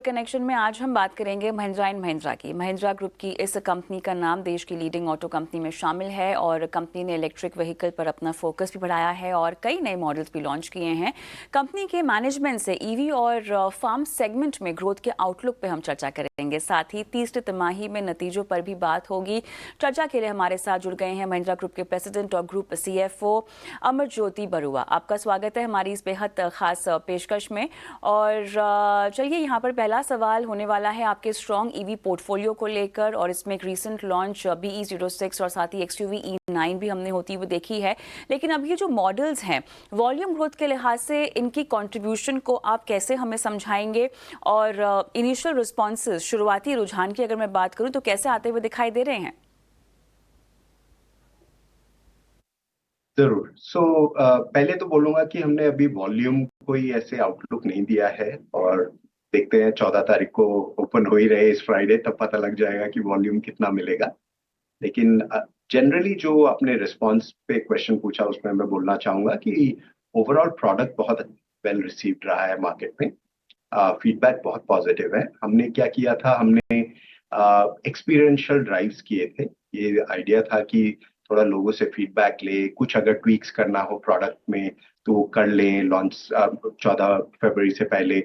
Connection में आज हम बात करेंगे महिंद्रा एंड महिंद्रा की। महिंद्रा ग्रुप की इस कंपनी का नाम देश की लीडिंग ऑटो कंपनी में शामिल है और कंपनी ने इलेक्ट्रिक व्हीकल पर अपना फोकस भी बढ़ाया है और कई नए मॉडल्स भी लॉन्च किए हैं। कंपनी के मैनेजमेंट से ईवी और फार्म सेगमेंट में ग्रोथ के आउटलुक पे हम चर्चा करेंगे, साथ ही तीसरी तिमाही में नतीजों पर भी बात होगी। चर्चा के लिए हमारे साथ जुड़ गए हैं महिंद्रा ग्रुप के प्रेसिडेंट और ग्रुप CFO अमरज्योति बरुआ। आपका स्वागत है हमारी इस बेहद खास पेशकश में। और चलिए, यहाँ पर पहला सवाल होने वाला है आपके स्ट्रॉन्ग ईवी पोर्टफोलियो को लेकर, और इसमें एक रीसेंट लॉन्च BE06 और साथ ही XUV E9 भी हमने होती हुई देखी है। लेकिन अब ये जो मॉडल्स हैं, वॉल्यूम ग्रोथ के लिहाज से इनकी कंट्रीब्यूशन को आप कैसे हमें समझाएंगे, और इनिशियल रिस्पॉन्सेज, शुरुआती रुझान की अगर मैं बात करूं तो कैसे आते हुए दिखाई दे रहे हैं? जरूर। पहले तो बोलूंगा कि हमने अभी वॉल्यूम कोई ऐसे आउटलुक नहीं दिया है, और देखते हैं 14 तारीख को ओपन हो ही रहे इस फ्राइडे, तब पता लग जाएगा कि वॉल्यूम कितना मिलेगा। लेकिन जनरली जो आपने रिस्पांस पे क्वेश्चन पूछा, उसमें मैं बोलना चाहूंगा कि ओवरऑल प्रोडक्ट बहुत वेल रिसीव्ड रहा है मार्केट में। फीडबैक बहुत पॉजिटिव है। हमने क्या किया था, हमने एक्सपीरियंशियल ड्राइव्स किए थे। ये आइडिया था कि थोड़ा लोगों से फीडबैक ले, कुछ अगर ट्वीक्स करना हो प्रोडक्ट में तो कर लें लॉन्च 14 फरवरी से पहले।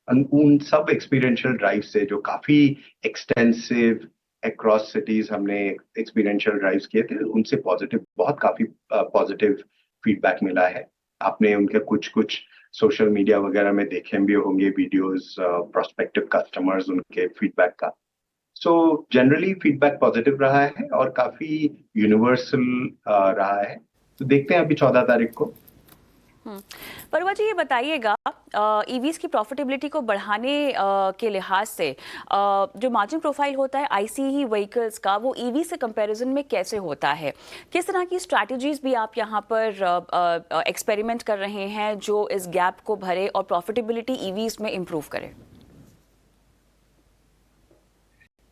उन सब एक्सपीरियंशियल ड्राइव से, जो काफी एक्सटेंसिव अक्रॉस सिटीज हमने एक्सपीरियंशियल ड्राइव्स किए थे, उनसे काफी पॉजिटिव फीडबैक मिला है। आपने उनके कुछ कुछ सोशल मीडिया वगैरह में देखे भी होंगे वीडियोस, प्रोस्पेक्टिव कस्टमर्स उनके फीडबैक का। सो जनरली फीडबैक पॉजिटिव रहा है और काफी यूनिवर्सल रहा है। तो देखते हैं अभी 14 तारीख को। बरुआ जी, ये बताइएगा, ईवीज की प्रॉफिटेबिलिटी को बढ़ाने के लिहाज से जो मार्जिन प्रोफाइल होता है ICE व्हीकल्स का, वो ईवी से कंपैरिजन में कैसे होता है? किस तरह की स्ट्रैटेजीज भी आप यहाँ पर एक्सपेरिमेंट कर रहे हैं जो इस गैप को भरे और प्रॉफिटेबिलिटी ईवीज में इम्प्रूव करे?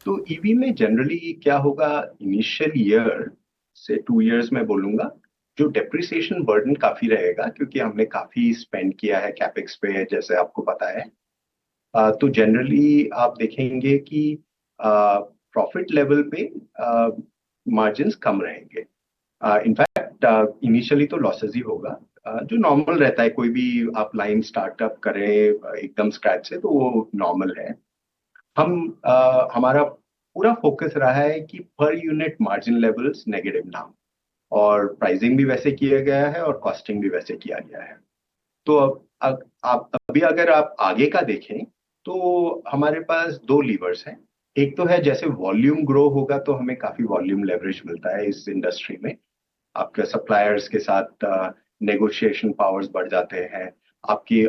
तो ईवी में जनरली क्या होगा, इनिशियल ईयर से 2 इयर्स में बोलूंगा, जो डेप्रिसिएशन बर्डन काफी रहेगा, क्योंकि हमने काफी स्पेंड किया है कैपेक्स पे, जैसे आपको पता है। तो जनरली आप देखेंगे कि प्रॉफिट लेवल पे मार्जिन्स कम रहेंगे। इनफैक्ट इनिशियली तो लॉसेस ही होगा, जो नॉर्मल रहता है। कोई भी आप लाइन स्टार्टअप करें एकदम स्क्रैच से, तो वो नॉर्मल है। हमारा पूरा फोकस रहा है कि per unit margin levels negative ना हो, और प्राइसिंग भी वैसे किया गया है और कॉस्टिंग भी वैसे किया गया है। तो आप अभी अगर आप आगे का देखें तो हमारे पास दो लीवर्स हैं। एक तो है, जैसे वॉल्यूम ग्रो होगा तो हमें काफी वॉल्यूम लेवरेज मिलता है इस इंडस्ट्री में। आपके सप्लायर्स के साथ नेगोशिएशन पावर्स बढ़ जाते हैं, आपकी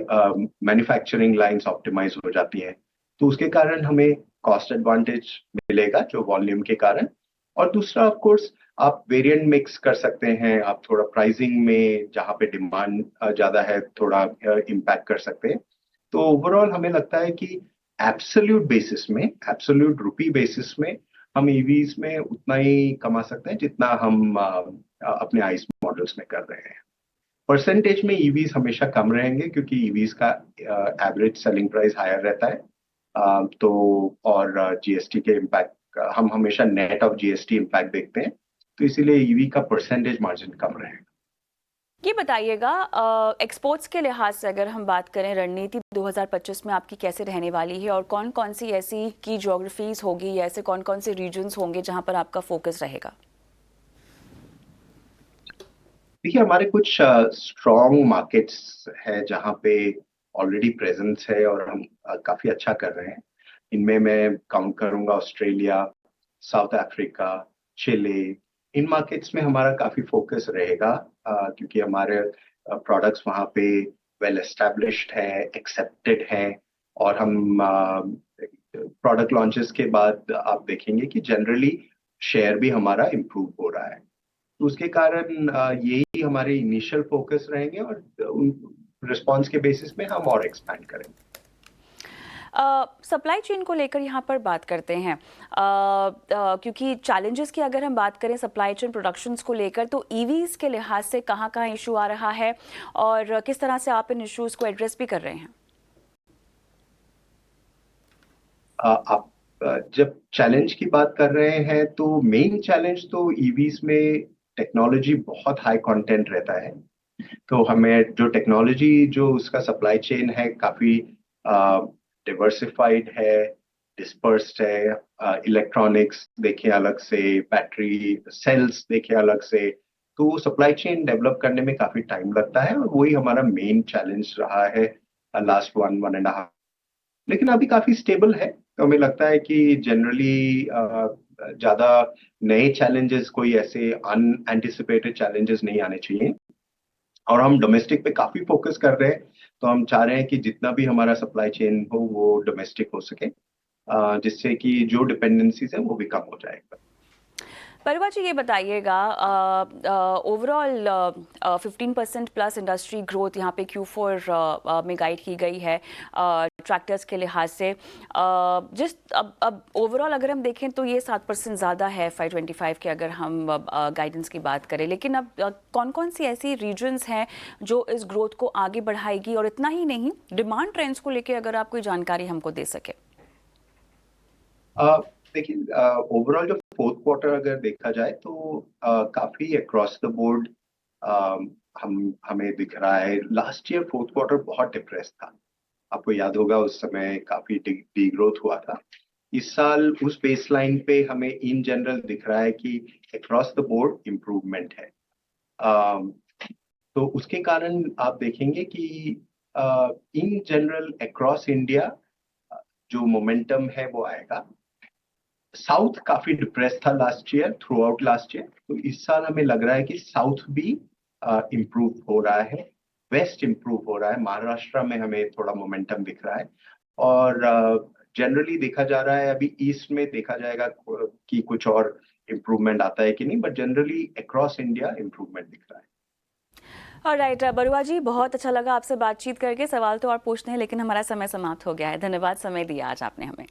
मैन्युफैक्चरिंग लाइंस ऑप्टिमाइज हो जाती हैं, तो उसके कारण हमें कॉस्ट एडवांटेज मिलेगा जो वॉल्यूम के कारण। और दूसरा, ऑफ कोर्स, आप वेरिएंट मिक्स कर सकते हैं। आप थोड़ा प्राइसिंग में, जहाँ पे डिमांड ज्यादा है, थोड़ा इम्पैक्ट कर सकते हैं। तो ओवरऑल हमें लगता है कि एब्सोल्यूट रुपी बेसिस में हम ईवीज में उतना ही कमा सकते हैं जितना हम अपने आइस मॉडल्स में कर रहे हैं। परसेंटेज में ईवीज हमेशा कम रहेंगे, क्योंकि ईवीज का एवरेज सेलिंग प्राइस हायर रहता है। तो और GST के इम्पैक्ट, हम हमेशा नेट ऑफ GST इम्पैक्ट देखते हैं, तो इसीलिए ईवी का परसेंटेज मार्जिन कम रहेगा। ये बताइएगा, एक्सपोर्ट्स के लिहाज से अगर हम बात करें, रणनीति 2025 में आपकी कैसे रहने वाली है, और कौन कौन सी ऐसी की ज्योग्राफीज होगी या ऐसे कौन कौन से रीजन्स होंगे जहां पर आपका फोकस रहेगा? देखिए, हमारे कुछ स्ट्रॉन्ग मार्केट्स है जहाँ पे ऑलरेडी प्रेजेंस है और हम काफी अच्छा कर रहे हैं। इनमें मैं काउंट करूंगा Australia, south Africa, Chile. In markets में हमारा काफी फोकस रहेगा, क्योंकि हमारे प्रोडक्ट्स वहाँ पे वेल एस्टेब्लिश्ड है, एक्सेप्टेड हैं। और हम प्रोडक्ट लॉन्चेस के बाद आप देखेंगे कि जनरली शेयर भी हमारा इम्प्रूव हो रहा है। तो उसके कारण यही हमारे इनिशियल फोकस रहेंगे, और रिस्पांस के बेसिस में हम और एक्सपैंड करेंगे। सप्लाई चेन को लेकर यहाँ पर बात करते हैं, क्योंकि चैलेंजेस की अगर हम बात करें सप्लाई चेन प्रोडक्शंस को लेकर, तो ईवीज के लिहाज से कहाँ कहाँ इशू आ रहा है और किस तरह से आप इन इश्यूज को एड्रेस भी कर रहे हैं? आप जब चैलेंज की बात कर रहे हैं तो मेन चैलेंज तो ईवीज में टेक्नोलॉजी बहुत हाई कंटेंट रहता है। तो हमें जो टेक्नोलॉजी जो उसका सप्लाई चेन है काफी डिवर्सिफाइड है, डिस्पर्स्ड है। इलेक्ट्रॉनिक्स देखें अलग से, बैटरी सेल्स देखें अलग से, तो सप्लाई चेन डेवलप करने में काफी टाइम लगता है और वही हमारा मेन चैलेंज रहा है लास्ट 1.5। लेकिन अभी काफी स्टेबल है, तो हमें लगता है कि जनरली ज्यादा नए चैलेंजेस, कोई ऐसे अनएंटिसिपेटेड चैलेंजेस नहीं आने चाहिए। और हम डोमेस्टिक पे काफी फोकस कर रहे हैं, तो हम चाह रहे हैं कि जितना भी हमारा सप्लाई चेन हो वो डोमेस्टिक हो सके, जिससे कि जो डिपेंडेंसीज है वो भी कम हो जाएगा। परवा जी ये बताइएगा, ओवरऑल 15% प्लस इंडस्ट्री ग्रोथ यहाँ पे Q4 में गाइड की गई है ट्रैक्टर्स के लिहाज से। जिस अब ओवरऑल अगर हम देखें तो ये 7% ज़्यादा है FY25 के, अगर हम गाइडेंस की बात करें। लेकिन अब कौन कौन सी ऐसी रीजन्स हैं जो इस ग्रोथ को आगे बढ़ाएगी, और इतना ही नहीं, डिमांड ट्रेंड्स को लेकर अगर आप कोई जानकारी हमको दे सके। देखिए, ओवरऑल जो फोर्थ क्वार्टर अगर देखा जाए तो काफी अक्रॉस द बोर्ड हम हमें दिख रहा है। लास्ट ईयर फोर्थ क्वार्टर बहुत डिप्रेस था, आपको याद होगा उस समय काफी डी ग्रोथ हुआ था। इस साल उस बेसलाइन पे हमें इन जनरल दिख रहा है कि अक्रॉस द बोर्ड इम्प्रूवमेंट है। अम, तो उसके कारण आप देखेंगे कि इन जनरल अक्रॉस इंडिया जो मोमेंटम है वो आएगा। साउथ काफी डिप्रेस था last year, through out last year, तो इस साल हमें लग रहा है कि साउथ भी इम्प्रूव हो रहा है, वेस्ट इम्प्रूव हो रहा है, महाराष्ट्र में हमें थोड़ा मोमेंटम दिख रहा है। और जनरली देखा जा रहा है, अभी ईस्ट में देखा जाएगा कि कुछ और इम्प्रूवमेंट आता है कि नहीं, but generally across India improvement दिख रहा है। ऑलराइट बरुआ जी, बहुत अच्छा लगा आपसे बातचीत करके। सवाल तो और पूछते हैं लेकिन हमारा समय समाप्त हो गया है। धन्यवाद, समय दिया आज आपने हमें।